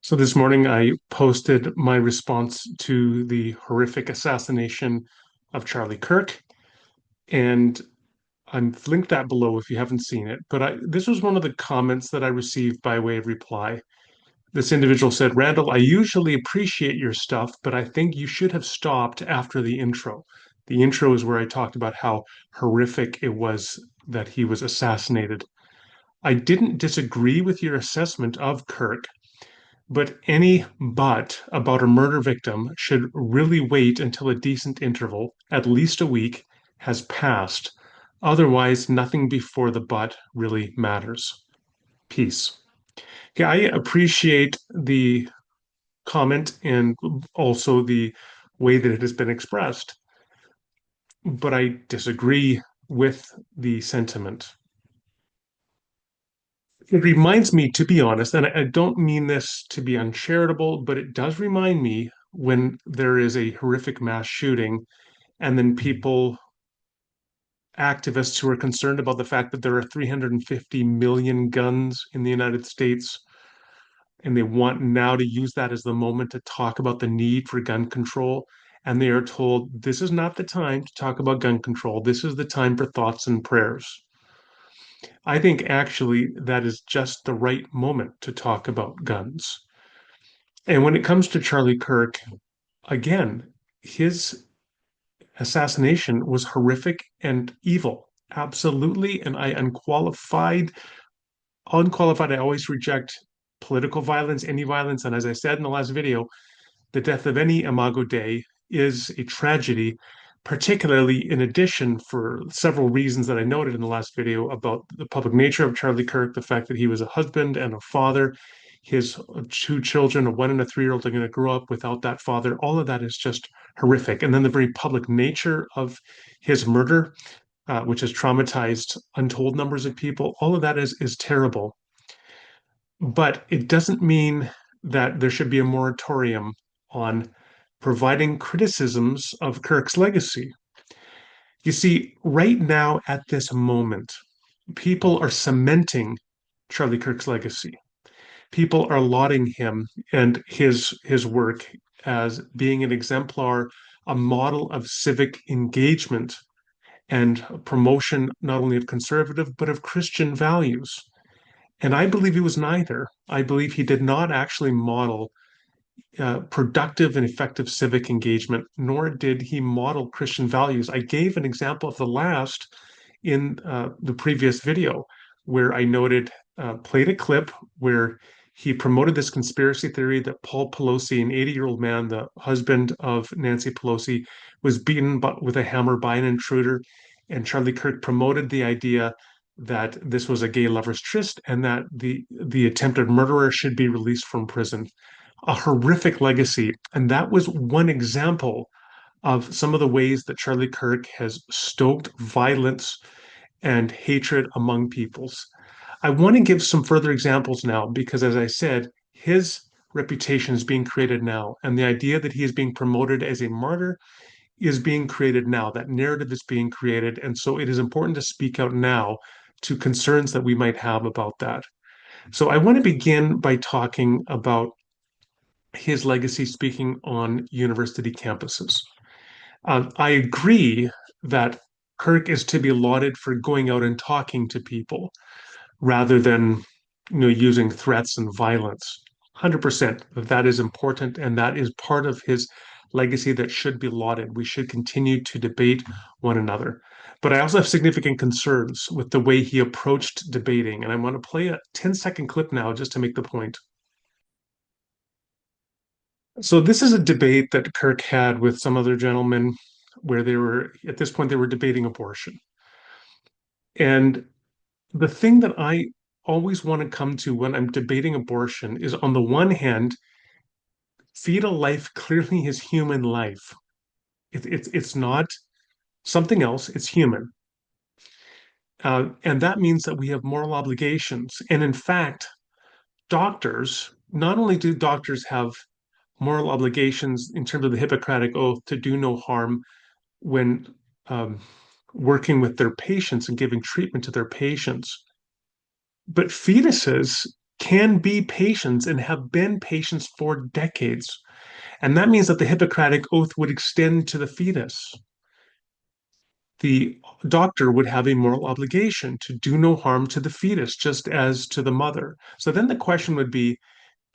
So this morning I posted my response to the horrific assassination of Charlie Kirk, and I've linked that below if you haven't seen it. But this was one of the comments that I received by way of reply. This individual said, "Randall, I usually appreciate your stuff, but I think you should have stopped after the intro." The intro is where I talked about how horrific it was that he was assassinated. I didn't disagree with your assessment of Kirk, but any but about a murder victim should really wait until a decent interval, at least a week, has passed. Otherwise, nothing before the but really matters. Peace. Okay, I appreciate the comment and also the way that it has been expressed, but I disagree with the sentiment. It reminds me, to be honest, and I don't mean this to be uncharitable, but it does remind me when there is a horrific mass shooting and then people, activists who are concerned about the fact that there are 350 million guns in the United States, and they want now to use that as the moment to talk about the need for gun control. And they are told, this is not the time to talk about gun control. This is the time for thoughts and prayers. I think actually that is just the right moment to talk about guns. And when it comes to Charlie Kirk, again, his assassination was horrific and evil. Absolutely. And unqualified, I always reject political violence, any violence. And as I said in the last video, the death of any Imago Dei is a tragedy, particularly in addition for several reasons that I noted in the last video about the public nature of Charlie Kirk, the fact that he was a husband and a father. His two children, a 1 and a 3-year-old, are going to grow up without that father. All of that is just horrific. And then the very public nature of his murder, which has traumatized untold numbers of people, all of that is terrible. But it doesn't mean that there should be a moratorium on providing criticisms of Kirk's legacy. You see, right now at this moment, people are cementing Charlie Kirk's legacy. People are lauding him and his work as being an exemplar, a model of civic engagement and promotion not only of conservative but of Christian values. And I believe he was neither. I believe he did not actually model productive and effective civic engagement, nor did he model Christian values. I gave an example of the last in the previous video, where I played a clip where he promoted this conspiracy theory that Paul Pelosi, an 80-year-old man, the husband of Nancy Pelosi, was beaten with a hammer by an intruder. And Charlie Kirk promoted the idea that this was a gay lover's tryst and that the attempted murderer should be released from prison. A horrific legacy. And that was one example of some of the ways that Charlie Kirk has stoked violence and hatred among peoples. I want to give some further examples now because, as I said, his reputation is being created now. And the idea that he is being promoted as a martyr is being created now. That narrative is being created. And so it is important to speak out now to concerns that we might have about that. So I want to begin by talking about his legacy speaking on university campuses. I agree that Kirk is to be lauded for going out and talking to people rather than using threats and violence. 100% that is important, and that is part of his legacy that should be lauded. We should continue to debate one another. But I also have significant concerns with the way he approached debating, and I want to play a 10-second clip now just to make the point. So this is a debate that Kirk had with some other gentlemen where at this point, they were debating abortion. And the thing that I always want to come to when I'm debating abortion is, on the one hand, fetal life clearly is human life. It's not something else, it's human. And that means that we have moral obligations. And in fact, not only do doctors have moral obligations in terms of the Hippocratic Oath to do no harm when um, working with their patients and giving treatment to their patients, but fetuses can be patients and have been patients for decades. And that means that the Hippocratic Oath would extend to the fetus. The doctor would have a moral obligation to do no harm to the fetus, just as to the mother. So then the question would be,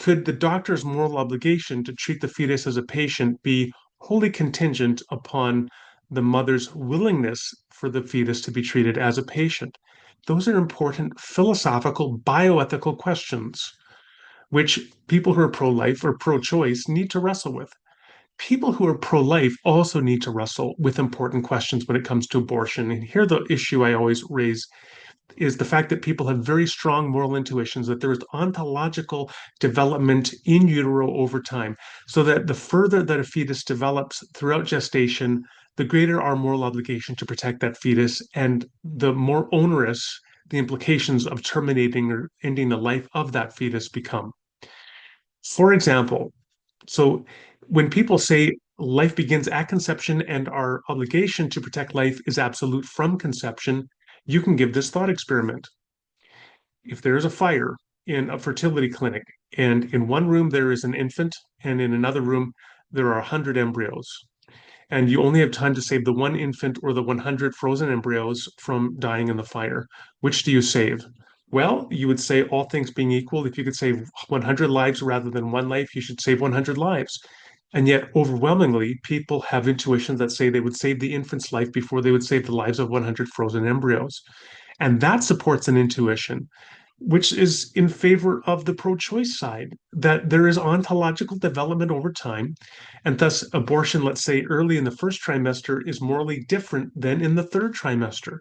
could the doctor's moral obligation to treat the fetus as a patient be wholly contingent upon the mother's willingness for the fetus to be treated as a patient? Those are important philosophical, bioethical questions, which people who are pro life or pro choice need to wrestle with. People who are pro life also need to wrestle with important questions when it comes to abortion. And here, the issue I always raise is the fact that people have very strong moral intuitions that there is ontological development in utero over time, so that the further that a fetus develops throughout gestation, the greater our moral obligation to protect that fetus, and the more onerous the implications of terminating or ending the life of that fetus become. For example, so when people say life begins at conception and our obligation to protect life is absolute from conception, you can give this thought experiment. If there is a fire in a fertility clinic, and in one room there is an infant, and in another room there are 100 embryos, and you only have time to save the one infant or the 100 frozen embryos from dying in the fire, which do you save? Well, you would say, all things being equal, if you could save 100 lives rather than one life, you should save 100 lives. And yet, overwhelmingly, people have intuitions that say they would save the infant's life before they would save the lives of 100 frozen embryos. And that supports an intuition which is in favor of the pro choice side, that there is ontological development over time. And thus, abortion, let's say early in the first trimester, is morally different than in the third trimester.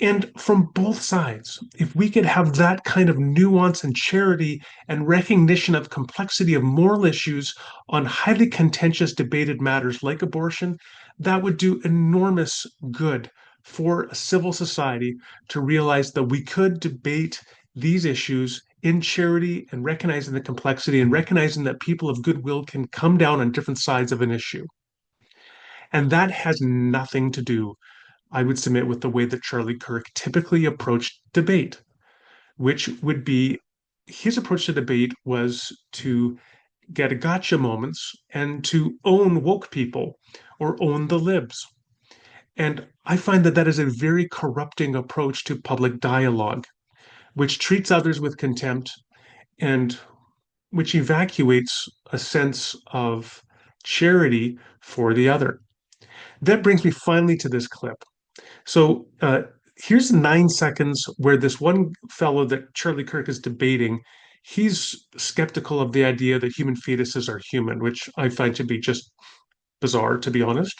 And from both sides, if we could have that kind of nuance and charity and recognition of complexity of moral issues on highly contentious debated matters like abortion, that would do enormous good for a civil society to realize that we could debate these issues in charity and recognizing the complexity and recognizing that people of goodwill can come down on different sides of an issue. And that has nothing to do, I would submit, with the way that Charlie Kirk typically approached debate, which would be his approach to debate was to get a gotcha moments and to own woke people or own the libs. And I find that that is a very corrupting approach to public dialogue, which treats others with contempt and which evacuates a sense of charity for the other. That brings me finally to this clip. So here's 9 seconds where this one fellow that Charlie Kirk is debating, he's skeptical of the idea that human fetuses are human, which I find to be just bizarre, to be honest.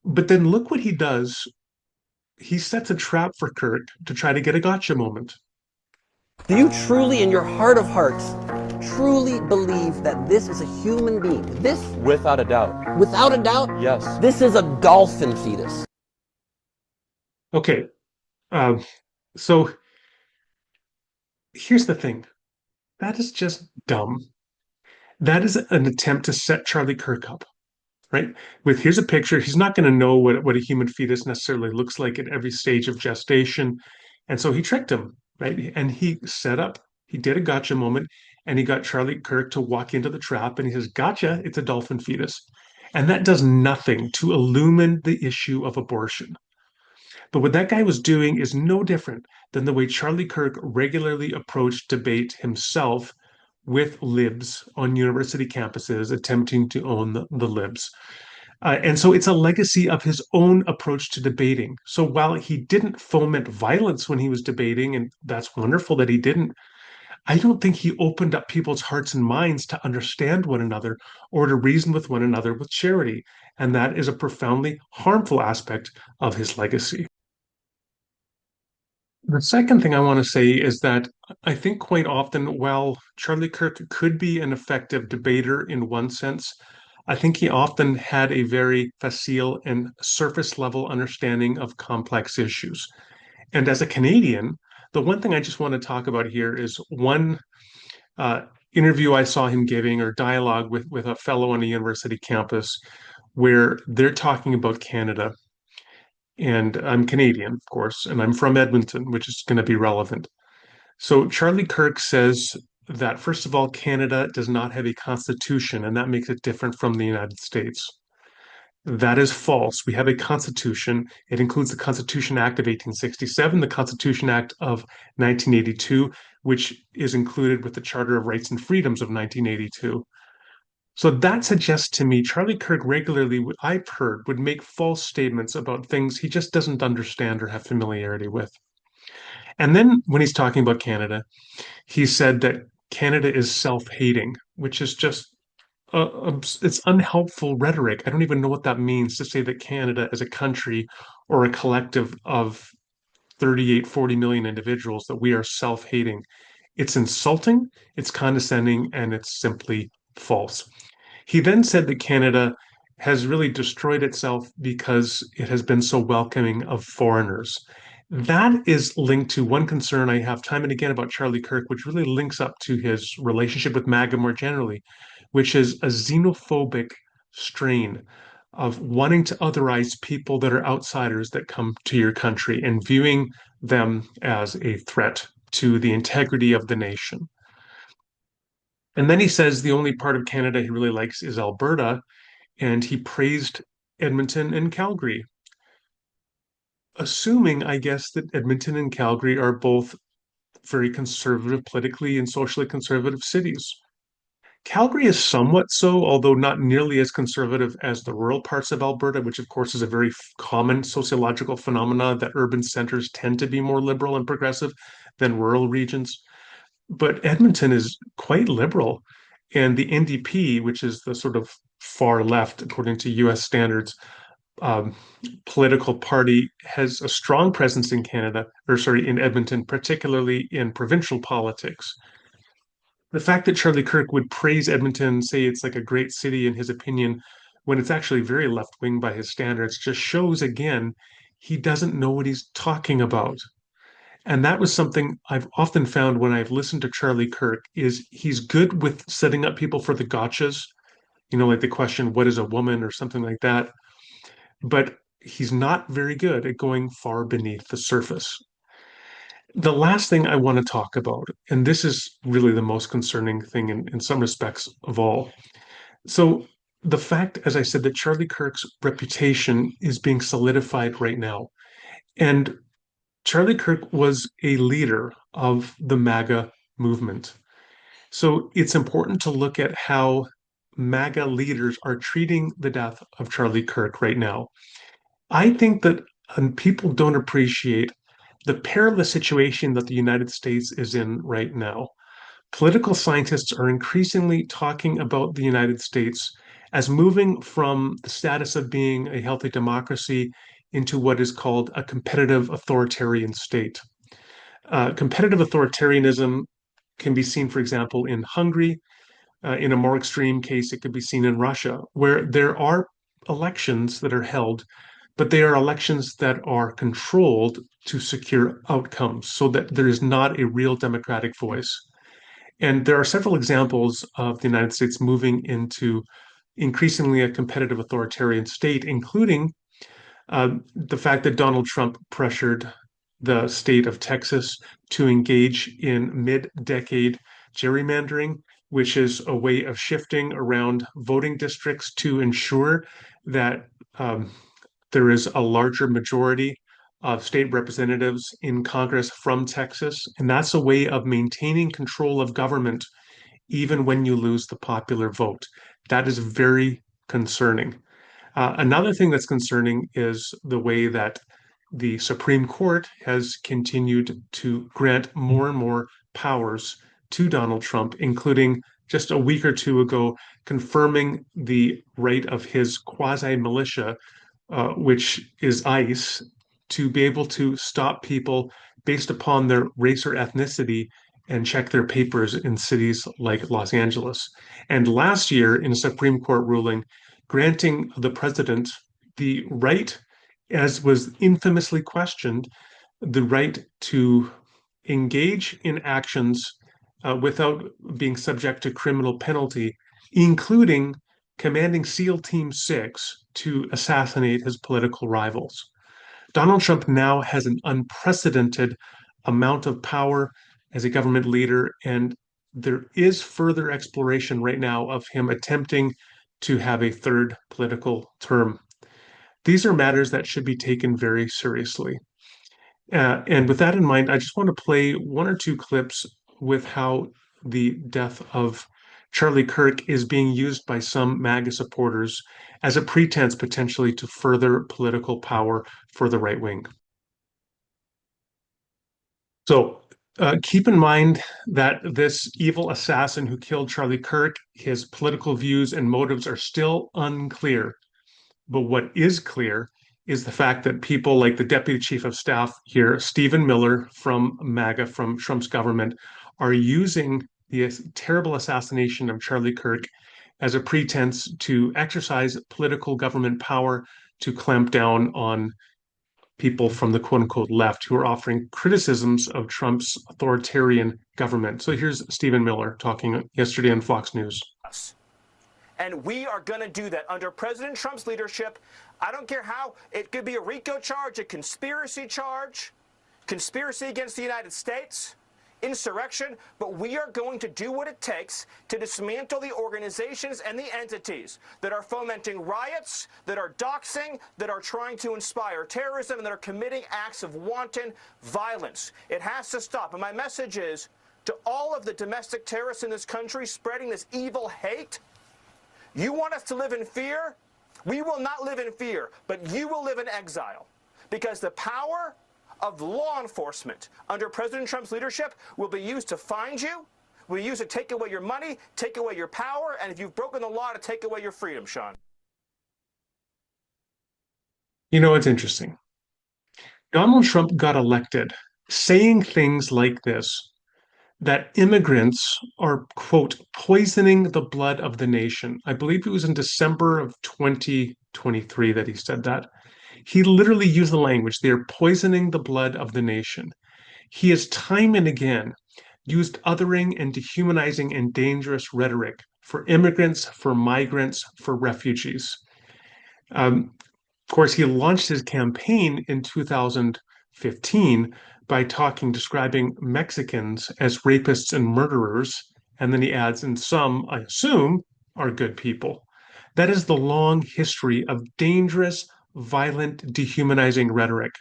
But then look what he does. He sets a trap for Kirk to try to get a gotcha moment. Do you truly, in your heart of hearts, truly believe that this is a human being? This, Without a doubt. without a doubt, Yes. this is a dolphin fetus. Okay, so here's the thing. That is just dumb. That is an attempt to set Charlie Kirk up, right? With here's a picture. He's not going to know what a human fetus necessarily looks like at every stage of gestation. And so he tricked him, right? And he did a gotcha moment, and he got Charlie Kirk to walk into the trap, and he says, gotcha, it's a dolphin fetus. And that does nothing to illumine the issue of abortion. But what that guy was doing is no different than the way Charlie Kirk regularly approached debate himself with libs on university campuses, attempting to own the libs. And so it's a legacy of his own approach to debating. So while he didn't foment violence when he was debating, and that's wonderful that he didn't, I don't think he opened up people's hearts and minds to understand one another or to reason with one another with charity. And that is a profoundly harmful aspect of his legacy. The second thing I want to say is that I think quite often, while Charlie Kirk could be an effective debater in one sense, I think he often had a very facile and surface level understanding of complex issues. And as a Canadian, the one thing I just want to talk about here is one uh, interview I saw him giving or dialogue with a fellow on a university campus where they're talking about Canada. And I'm Canadian, of course, and I'm from Edmonton, which is going to be relevant. So Charlie Kirk says that, first of all, Canada does not have a constitution, and that makes it different from the United States. That is false. We have a constitution. It includes the Constitution Act of 1867, the Constitution Act of 1982, which is included with the Charter of Rights and Freedoms of 1982. So that suggests to me Charlie Kirk regularly, I've heard, would make false statements about things he just doesn't understand or have familiarity with. And then when he's talking about Canada, he said that Canada is self-hating, which is just it's unhelpful rhetoric. I don't even know what that means to say that Canada as a country or a collective of 38, 40 million individuals, that we are self-hating. It's insulting, it's condescending, and it's simply false. He then said that Canada has really destroyed itself because it has been so welcoming of foreigners. That is linked to one concern I have time and again about Charlie Kirk, which really links up to his relationship with MAGA more generally, which is a xenophobic strain of wanting to otherize people that are outsiders that come to your country and viewing them as a threat to the integrity of the nation. And then he says the only part of Canada he really likes is Alberta, and he praised Edmonton and Calgary, assuming, I guess, that Edmonton and Calgary are both very conservative, politically and socially conservative cities. Calgary is somewhat so, although not nearly as conservative as the rural parts of Alberta, which of course is a very common sociological phenomenon that urban centers tend to be more liberal and progressive than rural regions. But Edmonton is quite liberal. And the NDP, which is the sort of far left, according to US standards, um, political party, has a strong presence in Canada, or sorry, in Edmonton, particularly in provincial politics. The fact that Charlie Kirk would praise Edmonton, say it's like a great city in his opinion, when it's actually very left wing by his standards, just shows again he doesn't know what he's talking about. And that was something I've often found when I've listened to Charlie Kirk is he's good with setting up people for the gotchas, like the question, what is a woman or something like that. But he's not very good at going far beneath the surface. The last thing I want to talk about, and this is really the most concerning thing in some respects of all. So the fact, as I said, that Charlie Kirk's reputation is being solidified right now. And Charlie Kirk was a leader of the MAGA movement. So it's important to look at how MAGA leaders are treating the death of Charlie Kirk right now. I think that people don't appreciate the perilous situation that the United States is in right now. Political scientists are increasingly talking about the United States as moving from the status of being a healthy democracy into what is called a competitive authoritarian state. Competitive authoritarianism can be seen, for example, in Hungary. In a more extreme case, it could be seen in Russia, where there are elections that are held, but they are elections that are controlled to secure outcomes so that there is not a real democratic voice. And there are several examples of the United States moving into increasingly a competitive authoritarian state, including the fact that Donald Trump pressured the state of Texas to engage in mid-decade gerrymandering, which is a way of shifting around voting districts to ensure that there is a larger majority of state representatives in Congress from Texas. And that's a way of maintaining control of government even when you lose the popular vote. That is very concerning. Another thing that's concerning is the way that the Supreme Court has continued to grant more and more powers to Donald Trump, including just a week or two ago confirming the right of his quasi militia, which is ICE, to be able to stop people based upon their race or ethnicity and check their papers in cities like Los Angeles. And last year, in a Supreme Court ruling, granting the president the right, as was infamously questioned, the right to engage in actions without being subject to criminal penalty, including commanding SEAL Team 6 to assassinate his political rivals. Donald Trump now has an unprecedented amount of power as a government leader, and there is further exploration right now of him attempting to have a third political term. These are matters that should be taken very seriously. And with that in mind, I just want to play one or two clips with how the death of Charlie Kirk is being used by some MAGA supporters as a pretense potentially to further political power for the right wing. So keep in mind that this evil assassin who killed Charlie Kirk, his political views and motives are still unclear. But what is clear is the fact that people like the deputy chief of staff here, Stephen Miller from MAGA, from Trump's government, are using the terrible assassination of Charlie Kirk as a pretense to exercise political government power to clamp down on people from the quote unquote left who are offering criticisms of Trump's authoritarian government. So here's Stephen Miller talking yesterday on Fox News. And we are going to do that under President Trump's leadership. I don't care how. It could be a RICO charge, a conspiracy charge, conspiracy against the United States, insurrection. But we are going to do what it takes to dismantle the organizations and the entities that are fomenting riots, that are doxing, that are trying to inspire terrorism, and that are committing acts of wanton violence. It has to stop. And my message is to all of the domestic terrorists in this country spreading this evil hate. You want us to live in fear? We will not live in fear, but you will live in exile. Because the power of law enforcement under President Trump's leadership will be used to find you, will be used to take away your money, take away your power, and if you've broken the law, to take away your freedom, Sean. You know, it's interesting. Donald Trump got elected saying things like this, that immigrants are, quote, poisoning the blood of the nation. I believe it was in December of 2023 that he said that. He literally used the language, they're poisoning the blood of the nation. He has time and again used othering and dehumanizing and dangerous rhetoric for immigrants, for migrants, for refugees. Of course, he launched his campaign in 2015 by describing Mexicans as rapists and murderers. And then he adds, and some, I assume, are good people. That is the long history of dangerous, violent, dehumanizing rhetoric.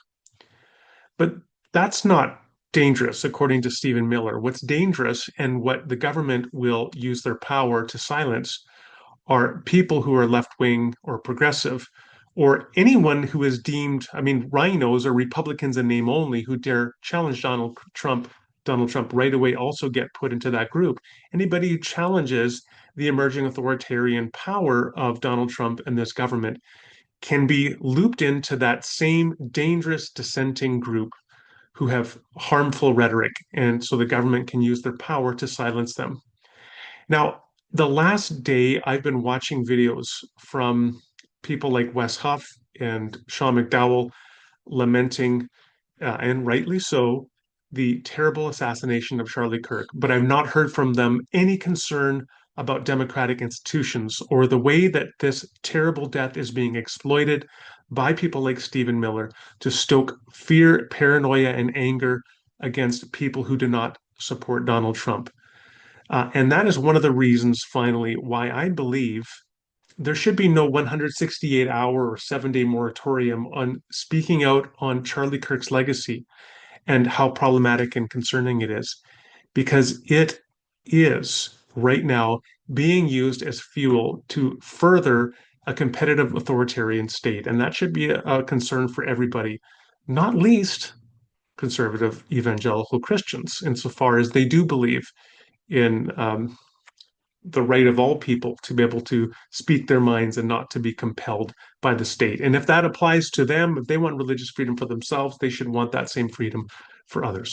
But that's not dangerous, according to Stephen Miller. What's dangerous and what the government will use their power to silence are people who are left wing or progressive, or anyone who is deemed, I mean, rhinos or Republicans in name only who dare challenge Donald Trump right away also get put into that group. Anybody who challenges the emerging authoritarian power of Donald Trump and this government can be looped into that same dangerous dissenting group who have harmful rhetoric. And so the government can use their power to silence them. Now, the last day I've been watching videos from people like Wes Huff and Sean McDowell lamenting, and rightly so, the terrible assassination of Charlie Kirk. But I've not heard from them any concern about democratic institutions or the way that this terrible death is being exploited by people like Stephen Miller to stoke fear, paranoia, and anger against people who do not support Donald Trump. And that is one of the reasons, finally, why I believe there should be no 168-hour or 7-day moratorium on speaking out on Charlie Kirk's legacy and how problematic and concerning it is, because it is right now being used as fuel to further a competitive authoritarian state. And that should be a concern for everybody, not least conservative evangelical Christians, insofar as they do believe in the right of all people to be able to speak their minds and not to be compelled by the state. And if that applies to them, if they want religious freedom for themselves, they should want that same freedom for others.